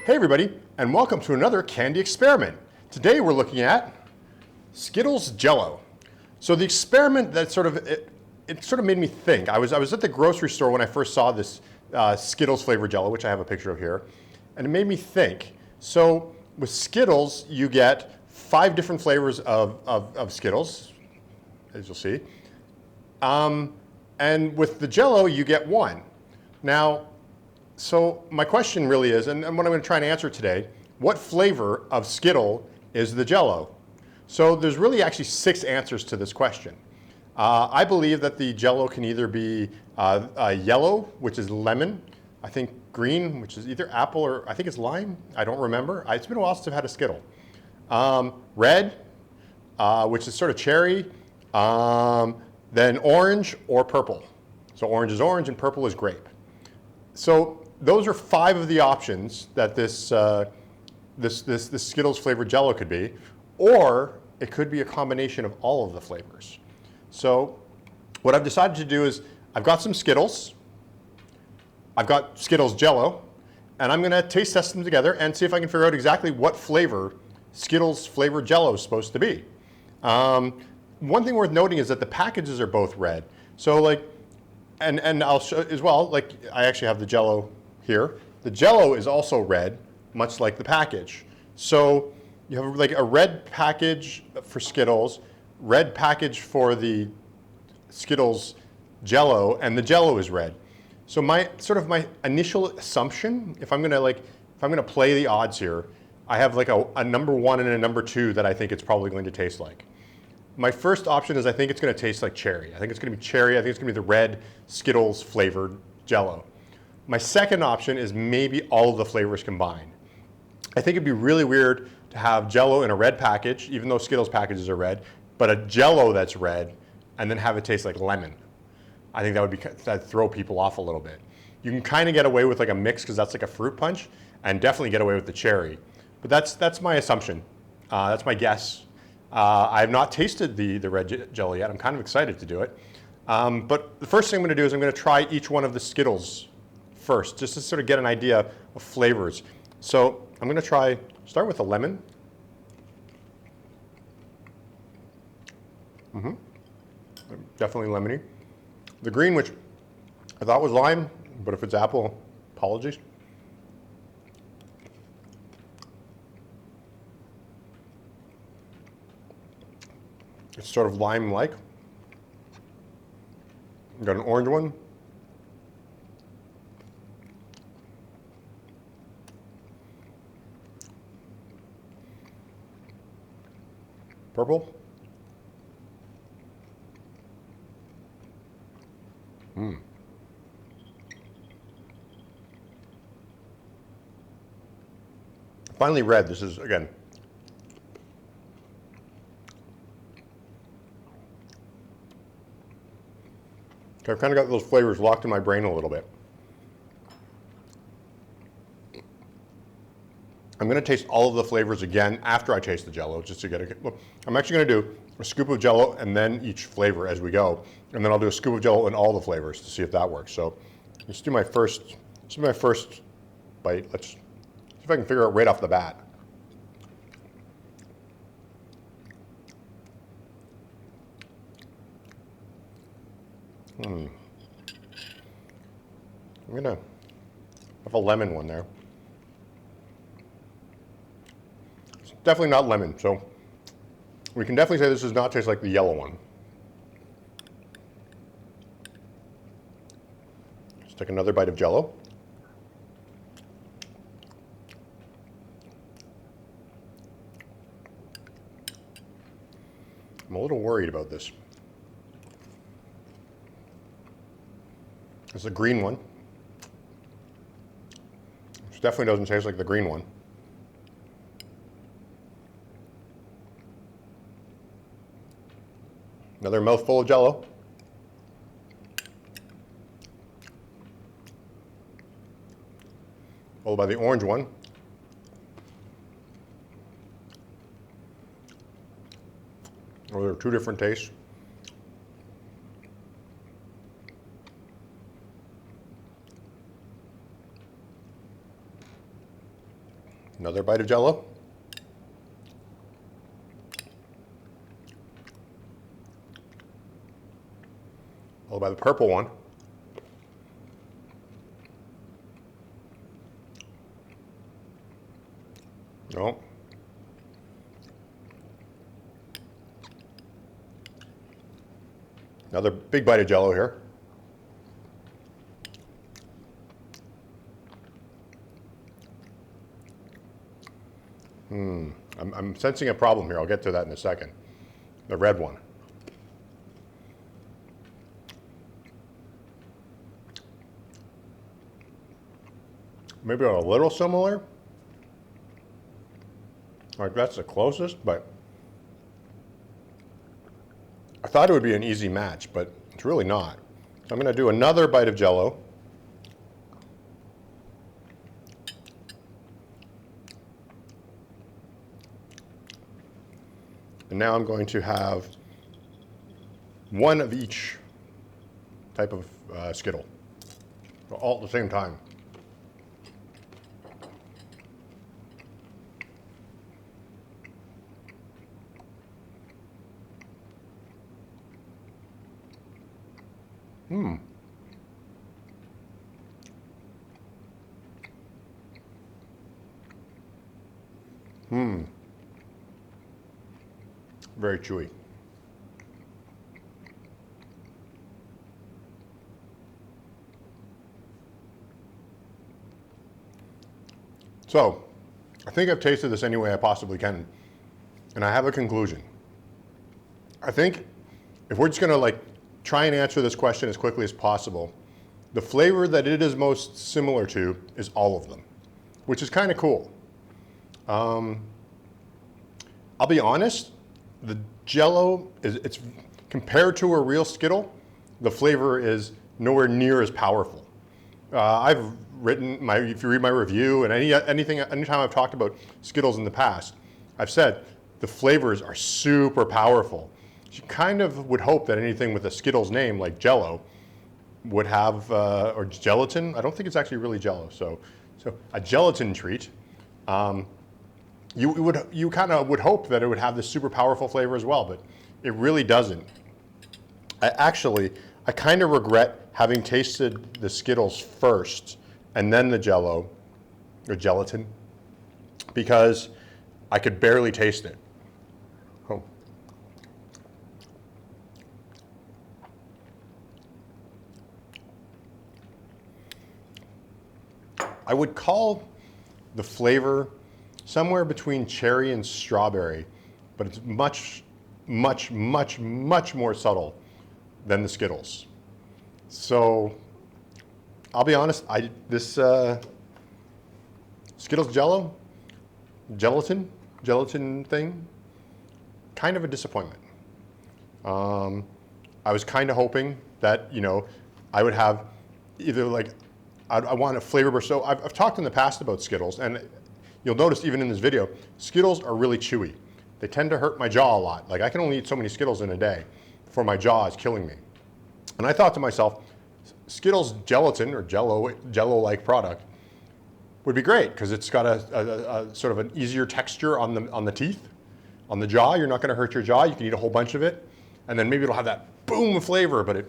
Hey everybody, and welcome to another candy experiment. Today we're looking at Skittles Jello. So the experiment that sort of made me think. I was at the grocery store when I first saw this Skittles Flavoured Jello, which I have a picture of here, and it made me think. So with Skittles, you get 5 different flavors of Skittles, as you'll see. And with the Jello, you get 1. Now, so my question really is, and what I'm going to try and answer today, what flavor of Skittle is the Jello? So there's really actually 6 answers to this question. I believe that the Jello can either be yellow, which is lemon, I think green, which is either apple or I think it's lime, I don't remember. It's been a while since I've had a Skittle. Red, which is sort of cherry, then orange or purple. So orange is orange and purple is grape. So those are 5 of the options that this Skittles flavored Jello could be, or it could be a combination of all of the flavors. So what I've decided to do is I've got some Skittles, I've got Skittles Jello, and I'm going to taste test them together and see if I can figure out exactly what flavor Skittles flavored Jello is supposed to be. One thing worth noting is that the packages are both red. So and I'll show as well, like I actually have the Jello here. The Jello is also red, much like the package. So you have like a red package for Skittles, red package for the Skittles Jello, and the Jello is red. So my initial assumption, if I'm gonna play the odds here, I have like a number 1 and a number 2 that I think it's probably going to taste like. My first option is I think it's going to taste like cherry. I think it's going to be cherry. I think it's going to be the red Skittles flavored Jello. My second option is maybe all of the flavors combined. I think it'd be really weird to have Jello in a red package, even though Skittles packages are red, but a Jello that's red, and then have it taste like lemon. I think that'd throw people off a little bit. You can kind of get away with like a mix because that's like a fruit punch, and definitely get away with the cherry. But that's my assumption. That's my guess. I have not tasted the red Jello yet. I'm kind of excited to do it. But the first thing I'm going to do is I'm going to try each one of the Skittles first, just to sort of get an idea of flavors. So I'm going to start with the lemon. Definitely lemony. The green, which I thought was lime, but if it's apple, apologies. It's sort of lime-like. Got an orange one. Purple. Finally red. This is, again, I've kind of got those flavors locked in my brain a little bit. I'm going to taste all of the flavors again after I taste the Jello, just to get a look. I'm actually going to do a scoop of Jello and then each flavor as we go, and then I'll do a scoop of Jello and all the flavors to see if that works. So let's do my first bite. Let's see if I can figure it out right off the bat. I'm gonna have a lemon one there. It's definitely not lemon, so we can definitely say this does not taste like the yellow one. Let's take another bite of Jello. I'm a little worried about this. It's the green one. Which definitely doesn't taste like the green one. Another mouthful of Jello. Followed by the orange one. Oh, there are 2 different tastes. Another bite of Jello. Followed by the purple one. No. Another big bite of Jello here. I'm sensing a problem here. I'll get to that in a second. The red one. Maybe a little similar. Like that's the closest, but I thought it would be an easy match, but it's really not. So I'm going to do another bite of Jello. And now I'm going to have one of each type of Skittle, all at the same time. Very chewy. So, I think I've tasted this any way I possibly can, and I have a conclusion. I think if we're just going to like try and answer this question as quickly as possible, the flavor that it is most similar to is all of them, which is kind of cool. I'll be honest, the Jello it's compared to a real Skittle, the flavor is nowhere near as powerful. I've written if you read my review and anytime I've talked about Skittles in the past, I've said the flavors are super powerful. You kind of would hope that anything with a Skittles name like Jello would have, or gelatin. I don't think it's actually really Jello. So a gelatin treat. You kind of would hope that it would have this super powerful flavor as well, but it really doesn't. I kind of regret having tasted the Skittles first and then the Jello, or gelatin, because I could barely taste it. Oh. I would call the flavor somewhere between cherry and strawberry, but it's much, much, much, much more subtle than the Skittles. So I'll be honest, this Skittles Jello, gelatin thing, kind of a disappointment. I was kind of hoping that, I would have either like, I want a flavor burst. So I've talked in the past about Skittles, and you'll notice even in this video, Skittles are really chewy. They tend to hurt my jaw a lot. Like I can only eat so many Skittles in a day before my jaw is killing me. And I thought to myself, Skittles gelatin or Jello-like product would be great because it's got a sort of an easier texture on the teeth, on the jaw. You're not going to hurt your jaw. You can eat a whole bunch of it, and then maybe it'll have that boom flavor. But it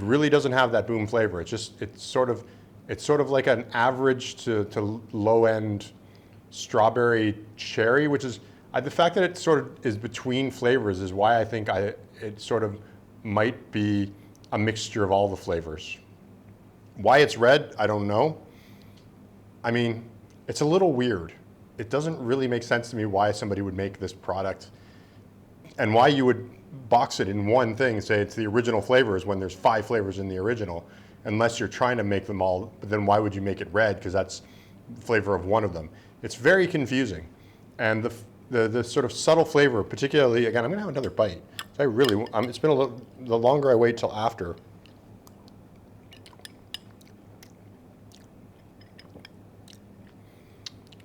really doesn't have that boom flavor. It's sort of like an average to low end strawberry cherry, which is the fact that it sort of is between flavors is why I think it sort of might be a mixture of all the flavors. Why it's red, I don't know. I mean, it's a little weird. It doesn't really make sense to me why somebody would make this product and why you would box it in one thing and say it's the original flavors when there's 5 flavors in the original, unless you're trying to make them all, but then why would you make it red? Because that's the flavor of one of them. It's very confusing. And the sort of subtle flavor, particularly, again, I'm gonna have another bite. It's been the longer I wait till after.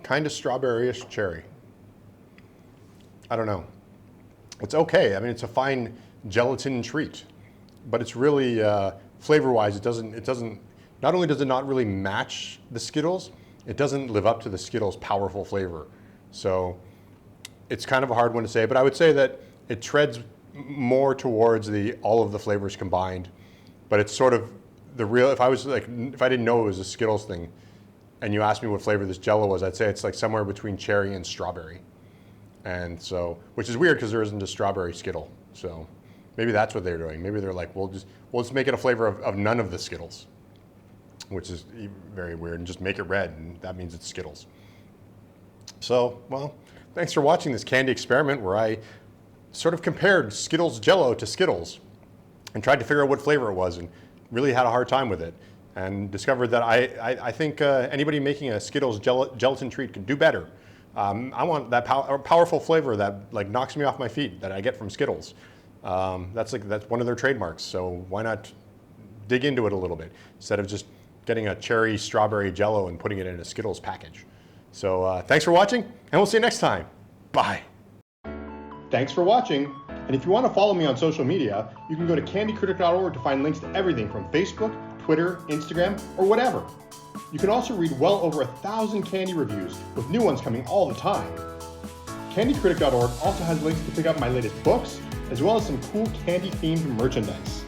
Kind of strawberry-ish cherry. I don't know. It's okay. I mean, it's a fine gelatin treat, but it's really, flavor-wise, it doesn't, not only does it not really match the Skittles, it doesn't live up to the Skittles powerful flavor. So it's kind of a hard one to say, but I would say that it treads more towards all of the flavors combined, but it's sort of the real, if I didn't know it was a Skittles thing and you asked me what flavor this Jello was, I'd say it's like somewhere between cherry and strawberry. And so, which is weird because there isn't a strawberry Skittle. So maybe that's what they're doing. Maybe they're like, we'll just make it a flavor of none of the Skittles, which is very weird, and just make it red, and that means it's Skittles. So, well, thanks for watching this candy experiment where I sort of compared Skittles Jello to Skittles and tried to figure out what flavor it was, and really had a hard time with it, and discovered that I think anybody making a Skittles gelatin treat could do better. I want that powerful flavor that like knocks me off my feet that I get from Skittles. That's one of their trademarks, so why not dig into it a little bit instead of just getting a cherry strawberry Jello and putting it in a Skittles package. So thanks for watching, and we'll see you next time. Bye. Thanks for watching, and if you want to follow me on social media, you can go to candycritic.org to find links to everything from Facebook, Twitter, Instagram, or whatever. You can also read well over 1,000 candy reviews, with new ones coming all the time. Candycritic.org also has links to pick up my latest books, as well as some cool candy-themed merchandise.